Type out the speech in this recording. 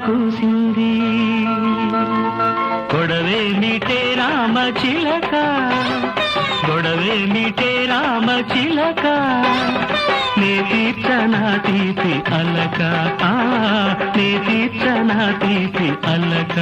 కూసింది గొడవే మీటే రామ చిలక గొడవే మీటే రామ చిలక నే తీర్చనా తీపి అల్లక నే తీర్చనా తీపి అల్లక